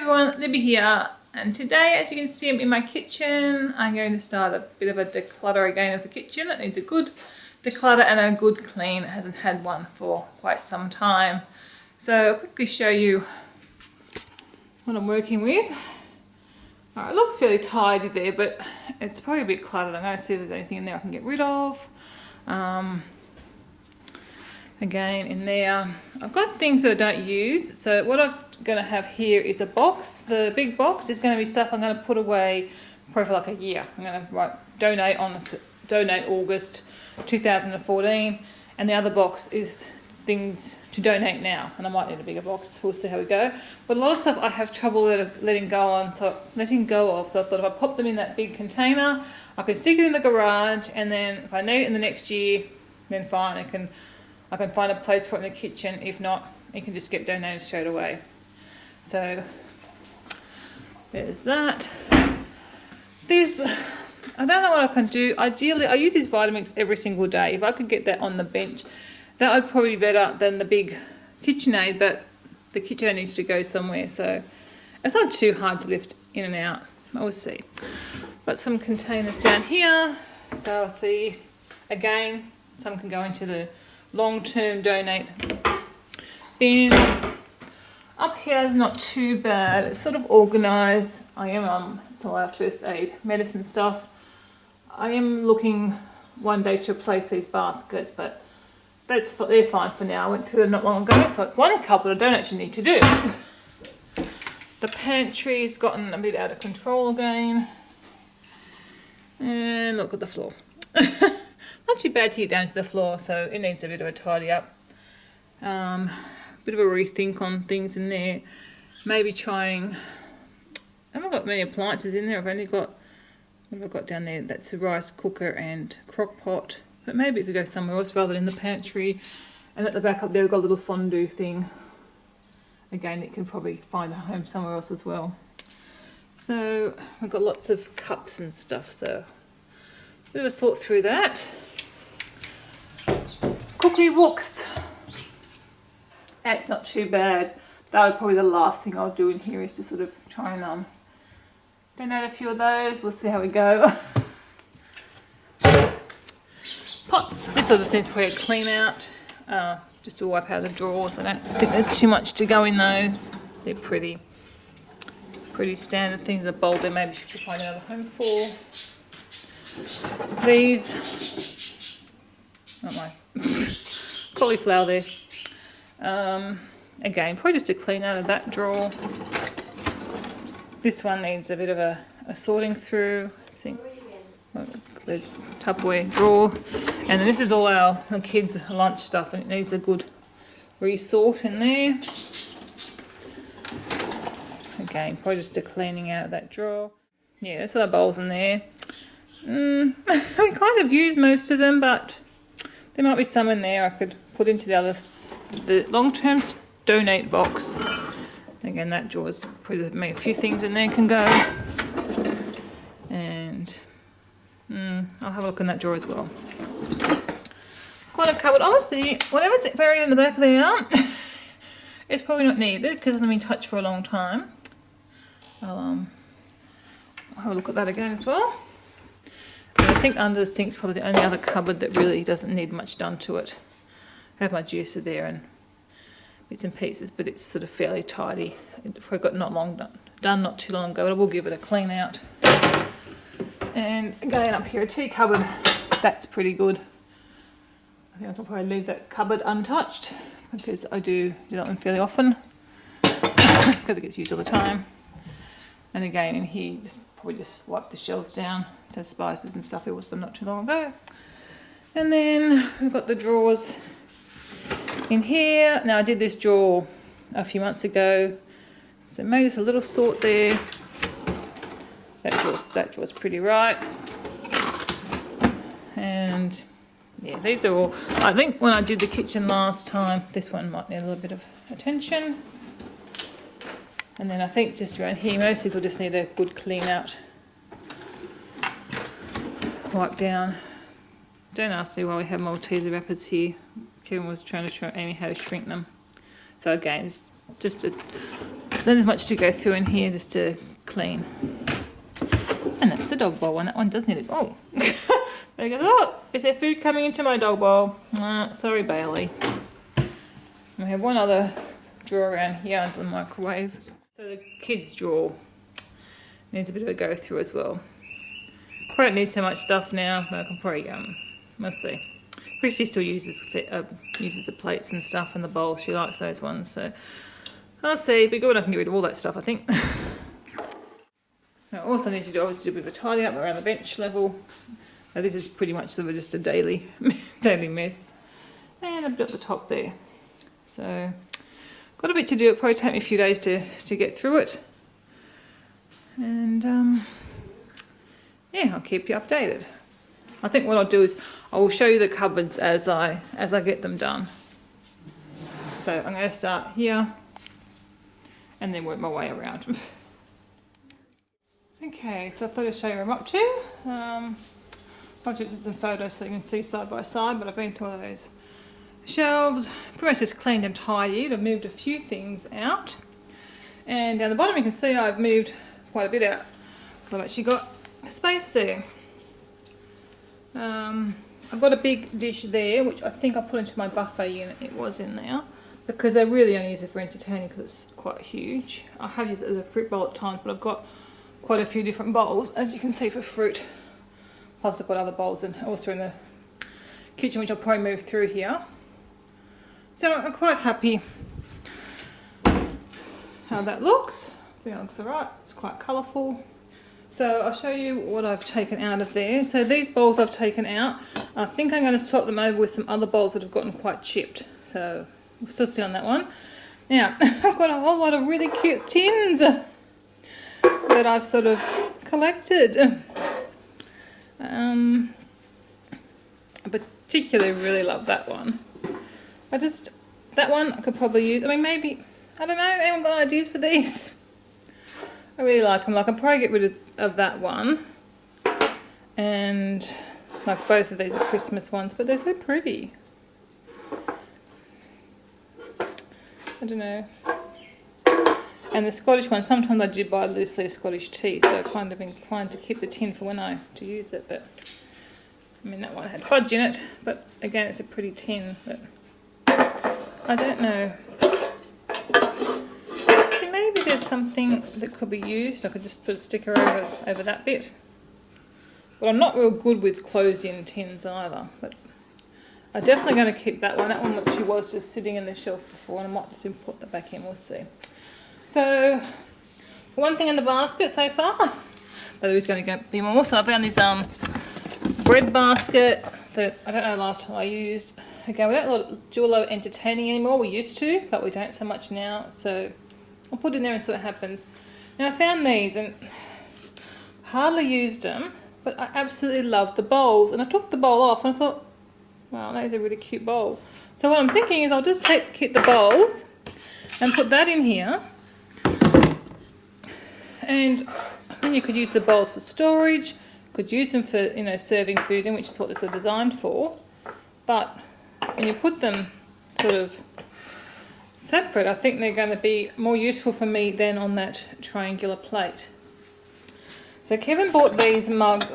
everyone, Libby here, and today, as you can see, I'm in my kitchen. I'm going to start a bit of a declutter again of the kitchen. It needs a good declutter and a good clean. It hasn't had one for quite some time. So I'll quickly show you what I'm working with. It looks fairly tidy there, but it's probably a bit cluttered. I'm going to see if there's anything in there I can get rid of. Again, in there, I've got things that I don't use. So what I'm going to have here is a box. The big box is going to be stuff I'm going to put away probably for like a year. I'm going to write donate August 2014, and the other box is things to donate now, and I might need a bigger box. We'll see how we go. But a lot of stuff I have trouble letting go of. So I thought if I pop them in that big container, I can stick it in the garage, and then if I need it in the next year, then fine. I can find a place for it in the kitchen. If not, it can just get donated straight away. So there's that. This, I don't know what I can do. Ideally, I use these Vitamix every single day. If I could get that on the bench, that would probably be better than the big KitchenAid, but the KitchenAid needs to go somewhere, so it's not too hard to lift in and out. We'll see. But some containers down here. So I'll see, again, some can go into the long-term donate bin. Up here is not too bad. It's sort of organised. I am it's all our first aid medicine stuff. I am looking one day to replace these baskets, but they're fine for now. I went through them not long ago. It's like one cupboard I don't actually need to do. The pantry's gotten a bit out of control again. And look at the floor. Not too bad to get down to the floor, so it needs a bit of a tidy up. Bit of a rethink on things in there. Maybe trying. I haven't got many appliances in there. I've only got, what have I got down there? That's a rice cooker and crock pot. But maybe it could go somewhere else rather than in the pantry. And at the back up there, we've got a little fondue thing. Again, it can probably find a home somewhere else as well. So we've got lots of cups and stuff. So a bit of a sort through that. Cookery books. That's not too bad. That would probably be the last thing I'll do in here is to sort of try and donate a few of those. We'll see how we go. Pots. This all just needs probably a clean out. Just to wipe out the drawers. I don't think there's too much to go in those. They're pretty standard things. A bowl there maybe you should find another home for. These, not my cauliflower there. Again, probably just to clean out of that drawer. This one needs a bit of a sorting through. The Tupperware drawer. And this is all our kids' lunch stuff, and it needs a good resort in there. Again, probably just a cleaning out of that drawer. Yeah, there's all our bowls in there. I kind of use most of them, but there might be some in there I could put into the long-term donate box. Again, that drawer's probably a few things in there can go. And I'll have a look in that drawer as well. Quite a cupboard. Honestly, whatever's buried in the back there, it's probably not needed because it hasn't been touched for a long time. I'll have a look at that again as well. And I think under the sink's probably the only other cupboard that really doesn't need much done to it. I have my juicer there and bits and pieces, but it's sort of fairly tidy. It probably got done not too long ago, but I will give it a clean out. And again, up here, a tea cupboard. That's pretty good. I think I can probably leave that cupboard untouched because I do that one fairly often because it gets used all the time. And again, in here, probably just wipe the shelves down. It has spices and stuff. It was them not too long ago. And then we've got the drawers in here. Now I did this drawer a few months ago, so made us a little sort there. That drawer's pretty right. And yeah, these are all, I think when I did the kitchen last time, this one might need a little bit of attention. And then I think just around here, most of these will just need a good clean out. Wipe down. Don't ask me why we have Malteser wrappers here. Kevin was trying to show Amy how to shrink them. So again, it's just a Then there's much to go through in here just to clean. And that's the dog bowl one. That one does need it. Oh, there you go. Look, is there food coming into my dog bowl? Sorry, Bailey. We have one other drawer around here under the microwave. So the kids' drawer needs a bit of a go through as well. Probably don't need so much stuff now, but I can probably we'll see. Christy still uses the plates and stuff and the bowls. She likes those ones, so I'll see. It'd be good when I can get rid of all that stuff, I think. I also need to do obviously a bit of a tidy up around the bench level. Now, this is pretty much sort of just a daily mess, and a bit at the top there. So got a bit to do. It'll probably take me a few days to get through it, and yeah, I'll keep you updated. I think what I'll do is I will show you the cupboards as I get them done. So I'm going to start here and then work my way around. Okay, so I thought I'd show you where I'm up to. I've taken some photos so you can see side by side, but I've been to all of those shelves, pretty much just cleaned and tidied. I've moved a few things out, and down the bottom you can see I've moved quite a bit out. I've actually got space there. I've got a big dish there, which I think I put into my buffet unit. It was in there because I really only use it for entertaining because it's quite huge. I have used it as a fruit bowl at times, but I've got quite a few different bowls, as you can see, for fruit. Plus I've got other bowls and also in the kitchen, which I'll probably move through here. So I'm quite happy how that looks. I think it looks alright. It's quite colourful. So I'll show you what I've taken out of there. So these bowls I've taken out. I think I'm going to swap them over with some other bowls that have gotten quite chipped. So we'll still see on that one. Now, I've got a whole lot of really cute tins that I've sort of collected. I particularly really love that one. That one I could probably use. I mean, maybe, I don't know, anyone got ideas for these? I really like them. Like, I'll probably get rid of that one. And like both of these are Christmas ones, but they're so pretty. I don't know. And the Scottish one, sometimes I do buy loose leaf Scottish tea, so I'm kind of inclined to keep the tin for when I to use it. But I mean, that one had fudge in it, but again, it's a pretty tin. But I don't know. See, maybe there's something that could be used. I could just put a sticker over that bit. But I'm not real good with closed-in tins either. But I'm definitely going to keep that one. That one actually was just sitting in the shelf before, and I might just import that back in. We'll see. So, one thing in the basket so far, but there is going to be more. So I found this bread basket that I don't know last time I used. Again, we don't do a lot of entertaining anymore. We used to, but we don't so much now. So I'll put it in there and see what happens. Now I found these and hardly used them, but I absolutely love the bowls. And I took the bowl off and I thought, wow, that is a really cute bowl. So what I'm thinking is I'll just keep the bowls and put that in here. And then you could use the bowls for storage, could use them for, you know, serving food in, which is what this is designed for. But when you put them sort of separate, I think they're going to be more useful for me than on that triangular plate. So Kevin bought these mug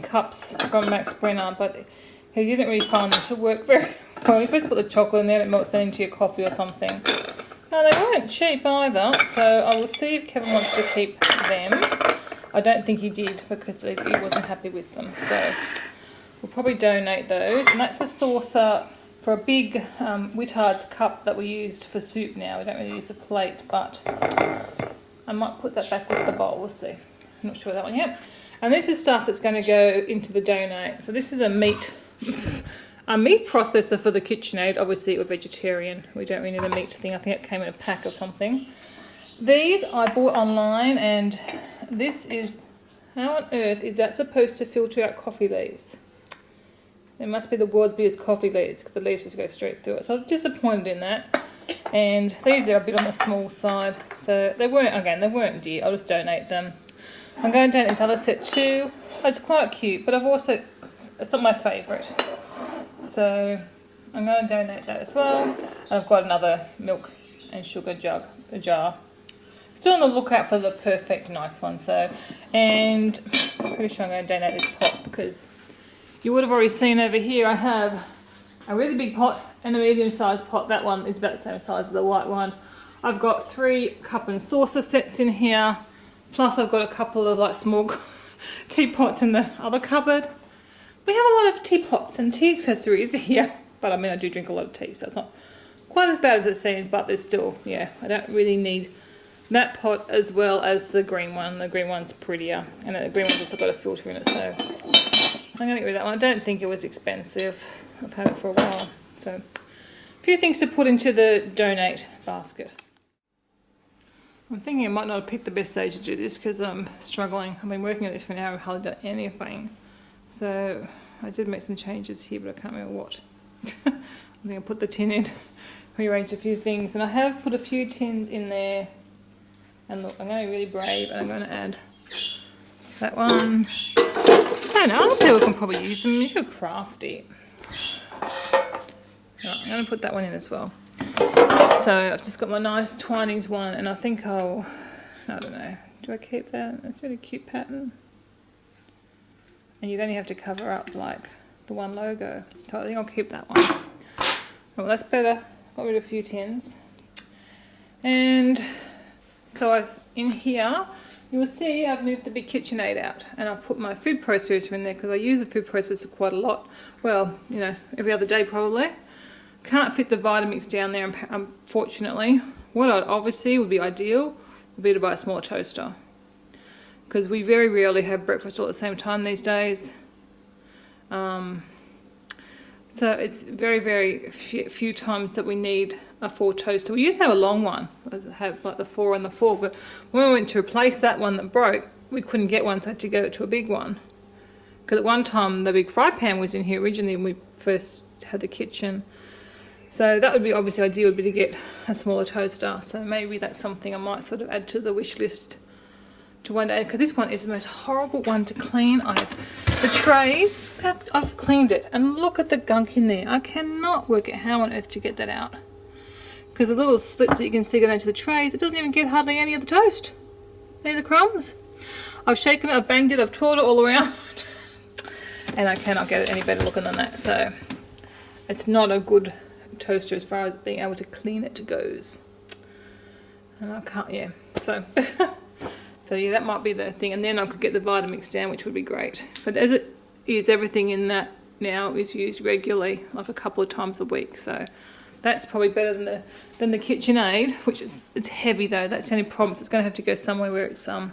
cups from Max Brenner, but he didn't really find them to work very well. You're supposed to put the chocolate in there and it melts down into your coffee or something. No, they weren't cheap either, so I will see if Kevin wants to keep them. I don't think he did because he wasn't happy with them, so we'll probably donate those. And that's a saucer for a big Wittard's cup that we used for soup now. We don't really use the plate, but I might put that back with the bowl. We'll see. I'm not sure of that one yet. And this is stuff that's going to go into the donate. So this is a meat processor for the KitchenAid. Obviously we're vegetarian. We don't really need a meat thing. I think it came in a pack of something. These I bought online, and this is, how on earth is that supposed to filter out coffee leaves? It must be the world's biggest coffee leaves because the leaves just go straight through it. So I was disappointed in that. And these are a bit on the small side. So they weren't dear. I'll just donate them. I'm going to donate this other set too. It's quite cute, but it's not my favourite. So I'm going to donate that as well. And I've got another milk and sugar jar. still on the lookout for the perfect nice one. So, and I'm pretty sure I'm going to donate this pot because you would have already seen over here I have a really big pot and a medium-sized pot. That one is about the same size as the white one. I've got 3 cup and saucer sets in here, plus I've got a couple of like small teapots in the other cupboard. We have a lot of teapots and tea accessories here, but I mean I do drink a lot of tea, so it's not quite as bad as it seems, but there's still, yeah, I don't really need that pot as well as the green one. The green one's prettier, and the green one's also got a filter in it, so I'm going to get rid of that one. I don't think it was expensive. I've had it for a while. So a few things to put into the donate basket. I'm thinking I might not have picked the best day to do this because I'm struggling. I've been working at this for an hour, I've hardly done anything. So I did make some changes here, but I can't remember what. I think I put the tin in, rearranged a few things, and I have put a few tins in there. And look, I'm going to be really brave, and I'm going to add that one. I don't know, other people can probably use them if you're crafty. Right, I'm going to put that one in as well. So I've just got my nice Twinings one, and I think I don't know, do I keep that? It's a really cute pattern. And you'd only have to cover up like the one logo. So I think I'll keep that one. Well, that's better. Got rid of a few tins. And so in here, you will see I've moved the big KitchenAid out, and I've put my food processor in there because I use the food processor quite a lot. Well, you know, every other day probably. Can't fit the Vitamix down there, unfortunately. What obviously would be ideal would be to buy a smaller toaster, because we very rarely have breakfast all at the same time these days. So it's very, very few times that we need a 4 toaster. We used to have a long one, have like the 4 and the 4, but when we went to replace that one that broke, we couldn't get one, so I had to go to a big one. Because at one time the big fry pan was in here originally when we first had the kitchen. So that would be obviously ideal, would be to get a smaller toaster. So maybe that's something I might sort of add to the wish list to one day, because this one is the most horrible one to clean. The trays, I've cleaned it, and look at the gunk in there. I cannot work out how on earth to get that out, because the little slits that you can see going into the trays, it doesn't even get hardly any of the toast. There's the crumbs. I've shaken it, I've banged it, I've twirled it all around, and I cannot get it any better looking than that. So it's not a good toaster as far as being able to clean it goes. And I can't, yeah. So so yeah, that might be the thing, and then I could get the Vitamix down, which would be great. But as it is, everything in that now is used regularly, like a couple of times a week. So that's probably better than the KitchenAid, which is, it's heavy though. That's the only problem. So it's going to have to go somewhere where it's somewhere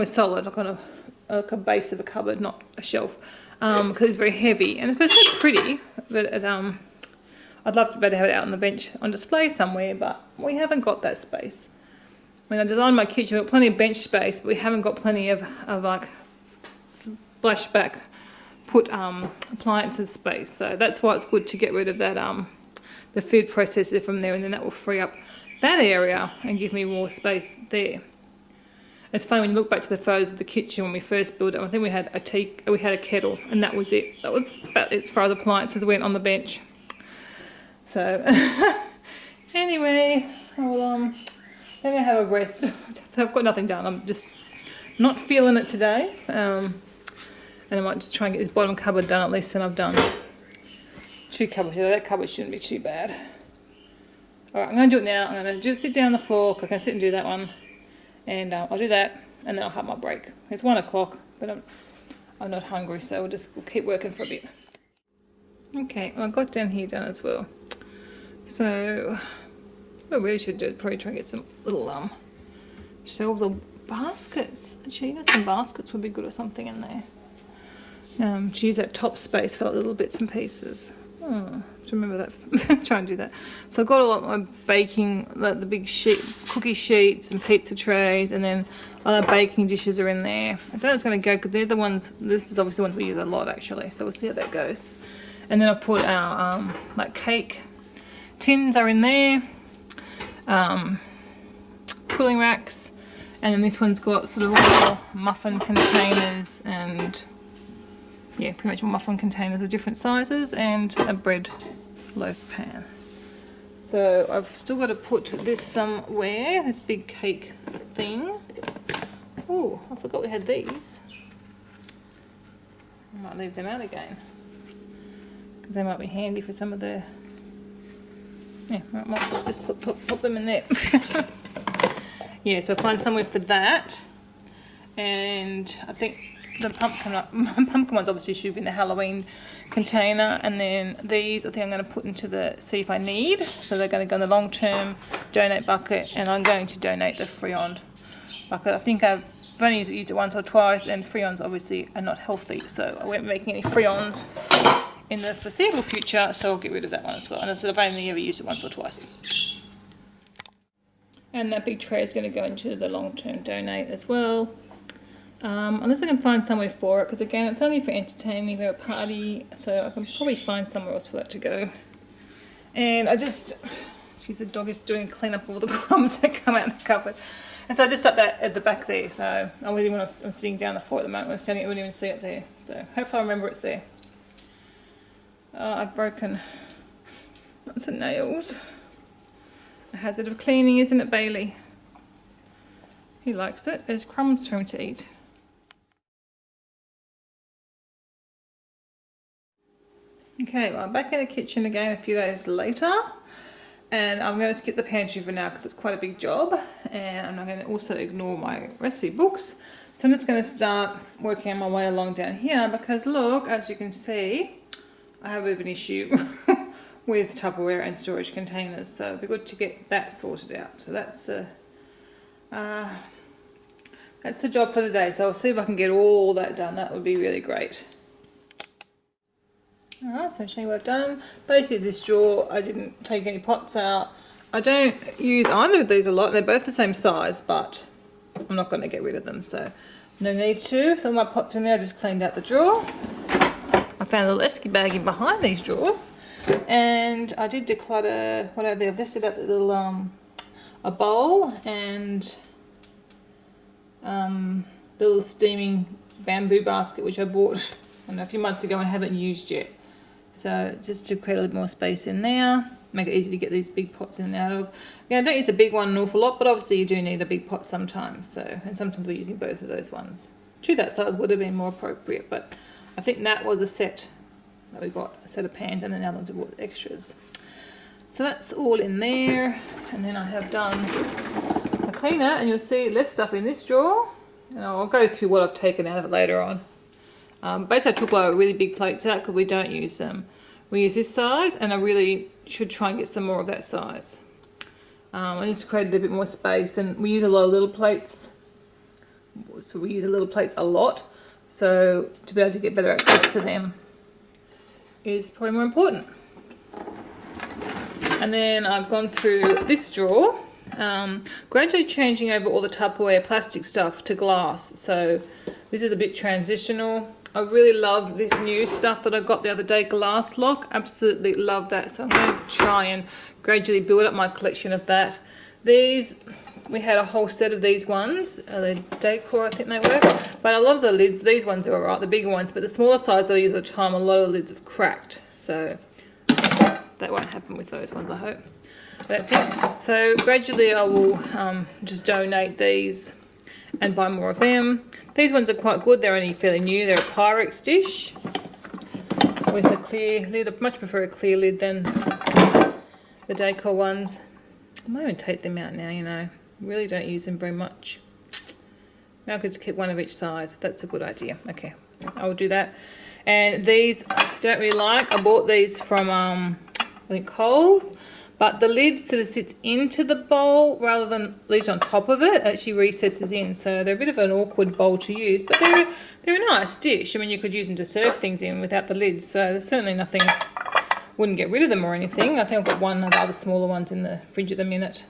solid, like on a base of a cupboard, not a shelf, because it's very heavy and it's so pretty. But I'd love to better have it out on the bench on display somewhere, but we haven't got that space. I mean, I designed my kitchen, we've got plenty of bench space, but we haven't got plenty of like splashback put appliances space. So that's why it's good to get rid of that the food processor from there, and then that will free up that area and give me more space there. It's funny when you look back to the photos of the kitchen when we first built it. I think we had a kettle, and that was it. That was about it as far as appliances went on the bench. So anyway, I'll let me have a rest. I've got nothing done. I'm just not feeling it today. And I might just try and get this bottom cupboard done at least, and I've done 2 cupboards. That cupboard shouldn't be too bad. Alright, I'm going to do it now. I'm going to sit down on the floor. I can sit and do that one. And I'll do that, and then I'll have my break. It's 1 o'clock, but I'm not hungry, so we'll keep working for a bit. Okay, well, I got down here done as well. So what I really should do is probably try and get some little shelves or baskets. Actually, you know, some baskets would be good or something in there. To use that top space for like little bits and pieces. To remember that. Try and do that. So I've got a lot of my baking, like the big cookie sheets and pizza trays, and then other baking dishes are in there. I don't know how it's going to go, because they're the ones, this is obviously the ones we use a lot actually, so we'll see how that goes. And then I've put our like cake tins are in there, cooling racks, and then this one's got sort of all muffin containers, and yeah, pretty much all muffin containers of different sizes, and a bread loaf pan. So I've still got to put this somewhere, this big cake thing. Oh, I forgot we had these. I might leave them out again, because they might be handy for some of the... Yeah, I might just pop them in there. Yeah, so find somewhere for that. And I think the pumpkin ones obviously should be in the Halloween container, and then these I think I'm going to put into the see if I need. So they're going to go in the long-term donate bucket, and I'm going to donate the Freon bucket. I think I've only used it once or twice, and Freons obviously are not healthy, so I won't be making any Freons in the foreseeable future, so I'll get rid of that one as well. And I said I've only ever used it once or twice. And that big tray is going to go into the long-term donate as well. Unless I can find somewhere for it, because again it's only for entertaining a party, so I can probably find somewhere else for that to go. And I just, excuse the dog is doing clean up all the crumbs that come out of the cupboard. And so I just stuck that at the back there, so I really when I'm sitting down the floor at the moment, when I'm standing I wouldn't even see it there. So hopefully I remember it's there. I've broken lots of nails. A hazard of cleaning, isn't it, Bailey? He likes it. There's crumbs for him to eat. Okay, well, I'm back in the kitchen again a few days later, and I'm going to skip the pantry for now because it's quite a big job, and I'm not going to also ignore my recipe books. So I'm just going to start working my way along down here, because look, as you can see, I have a bit of an issue with Tupperware and storage containers, so it'd be good to get that sorted out. So that's the job for the day. So I'll see if I can get all that done. That would be really great. Alright, so I'll show you what I've done. Basically this drawer, I didn't take any pots out. I don't use either of these a lot. They're both the same size, but I'm not going to get rid of them, so no need to. So my pots are in there. I just cleaned out the drawer. I found a little esky bag in behind these drawers, and I did declutter what I did. I've listed out the little a bowl and the little steaming bamboo basket which I bought I don't know, a few months ago and haven't used yet. So just to create a little more space in there, make it easy to get these big pots in and out of. Yeah, I don't use the big one an awful lot, but obviously you do need a big pot sometimes. So, and sometimes we're using both of those ones. True, that size would have been more appropriate, but I think that was a set that we got, a set of pans, and then the other ones we bought extras. So that's all in there, and then I have done a cleaner, and you'll see less stuff in this drawer, and I'll go through what I've taken out of it later on. Basically I took like really big plates out because we don't use them. We use this size, and I really should try and get some more of that size. I just created a bit more space, and we use a lot of little plates, so we use the little plates a lot, so to be able to get better access to them is probably more important. And then I've gone through this drawer, gradually changing over all the Tupperware plastic stuff to glass. So this is a bit transitional. I really love this new stuff that I got the other day, glass lock. Absolutely love that. So I'm going to try and gradually build up my collection of that. These, we had a whole set of these ones, the Decor I think they were, but a lot of the lids, these ones are alright, the bigger ones, but the smaller size that I use at the time, a lot of the lids have cracked. So that won't happen with those ones, I hope. So gradually I will just donate these and buy more of them. These ones are quite good. They're only fairly new. They're a Pyrex dish with a clear lid. I much prefer a clear lid than the Decor ones. I might even take them out now, you know. Really don't use them very much. Now I could just keep one of each size. That's a good idea. Okay, I will do that. And these I don't really like. I bought these from I think Coles, but the lid sort of sits into the bowl rather than at least on top of it. It actually recesses in, so they're a bit of an awkward bowl to use, but they're a nice dish. I mean, you could use them to serve things in without the lids, so there's certainly nothing, wouldn't get rid of them or anything. I think I've got one of the other smaller ones in the fridge at the minute.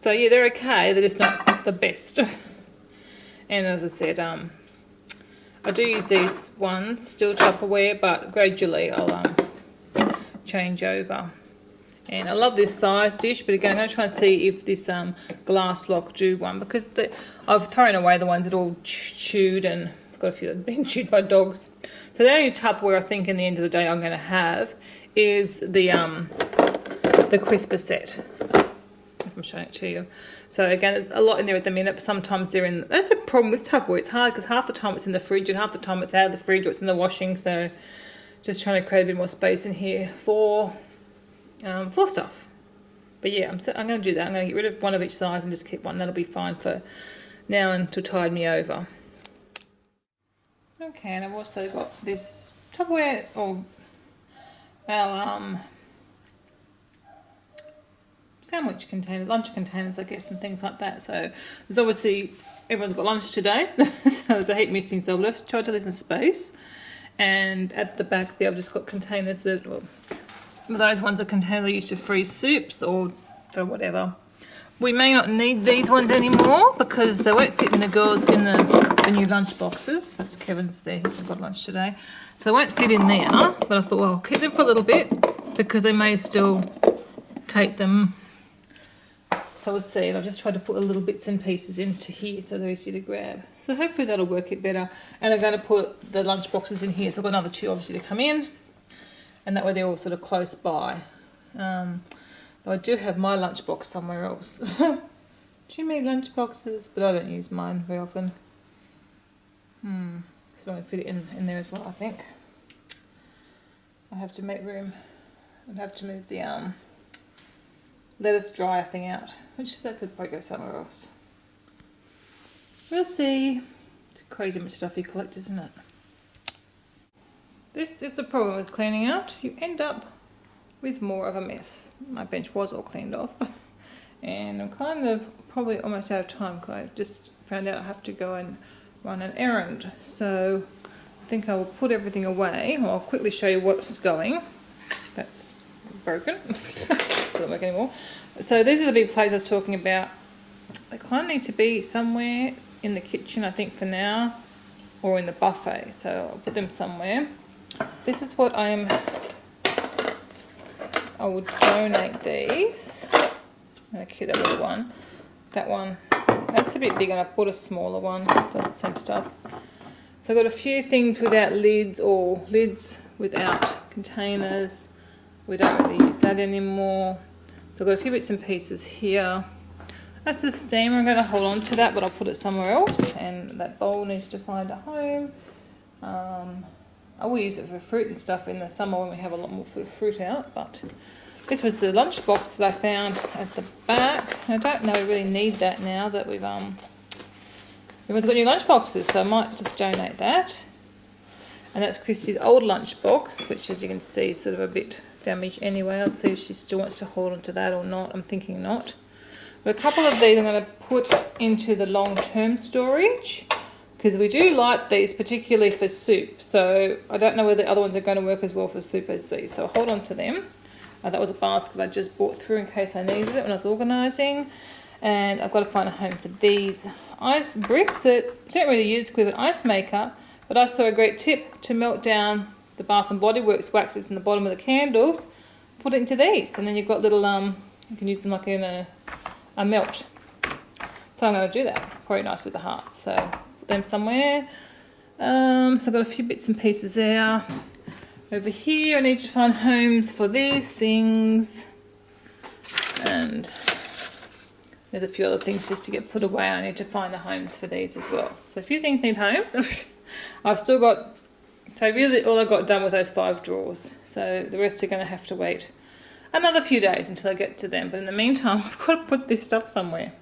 So yeah, they're okay, they're just not the best. And as I said, I do use these ones, still Tupperware, but gradually I'll change over. And I love this size dish, but again, I'm going to try and see if this glass lock do one, because I've thrown away the ones that all chewed, and I've got a few that have been chewed by dogs. So the only Tupperware I think in the end of the day I'm going to have is the the crisper set. I'm showing it to you. So again, there's a lot in there at the minute, but sometimes they're in, that's a problem with Tupperware. It's hard because half the time it's in the fridge and half the time it's out of the fridge or it's in the washing. So just trying to create a bit more space in here for stuff. But yeah, I'm going to do that. I'm going to get rid of one of each size and just keep one. That'll be fine for now and to tide me over. Okay, and I've also got this Tupperware, or our sandwich containers, lunch containers, I guess, and things like that. So there's obviously, everyone's got lunch today, so there's a heap missing, so I've tried to leave some space. And at the back there, I've just got containers that, well, those ones are containers I used to freeze soups or for whatever. We may not need these ones anymore because they won't fit in the girls in the new lunch boxes. That's Kevin's there, he's got lunch today. So they won't fit in there, but I thought, well, I'll keep them for a little bit because they may still take them. So we'll see. And I've just tried to put little bits and pieces into here so they're easy to grab. So hopefully that'll work it better. And I'm going to put the lunch boxes in here. So I've got another two obviously to come in. And that way they're all sort of close by. Though I do have my lunchbox somewhere else. Do you make lunch boxes? But I don't use mine very often. So I won't fit it in there as well, I think. I have to make room. I'd have to move the lettuce dryer thing out, which that could probably go somewhere else. We'll see. It's crazy much stuff you collect, isn't it? This is the problem with cleaning out. You end up with more of a mess. My bench was all cleaned off. And I'm kind of probably almost out of time because I just found out I have to go and run an errand. So I think I will put everything away. Well, I'll quickly show you what's going. That's broken. Doesn't work anymore. So these are the big plates I was talking about. They kind of need to be somewhere in the kitchen, I think, for now, or in the buffet. So I'll put them somewhere. This is what I would donate these. I'm going to keep that little one. That one, that's a bit big, and I bought a smaller one. Does the same stuff. So I've got a few things without lids, or lids without containers. We don't really use that anymore. So I've got a few bits and pieces here. That's a steamer. I'm going to hold on to that, but I'll put it somewhere else. And that bowl needs to find a home. I will use it for fruit and stuff in the summer when we have a lot more fruit out. But this was the lunch box that I found at the back. I don't know, we really need that now that we've everyone's got new lunch boxes, so I might just donate that. And that's Christy's old lunch box, which, as you can see, is sort of a bit damaged anyway. I'll see if she still wants to hold on to that or not. I'm thinking not. But a couple of these I'm going to put into the long-term storage because we do like these, particularly for soup. So I don't know whether the other ones are going to work as well for soup as these. So I'll hold on to them. That was a basket I just bought through in case I needed it when I was organising. And I've got to find a home for these ice bricks that I don't really use because we have an ice maker. But I saw a great tip to melt down the Bath and Body Works waxes in the bottom of the candles. Put it into these, and then you've got little you can use them like in a melt. So I'm going to do that. Probably nice with the hearts. So put them somewhere. So I've got a few bits and pieces there. Over here I need to find homes for these things. And there's a few other things just to get put away. I need to find the homes for these as well. So a few things need homes. I've still got, so really all I got done was those 5 drawers. So the rest are going to have to wait another few days until I get to them. But in the meantime, I've got to put this stuff somewhere.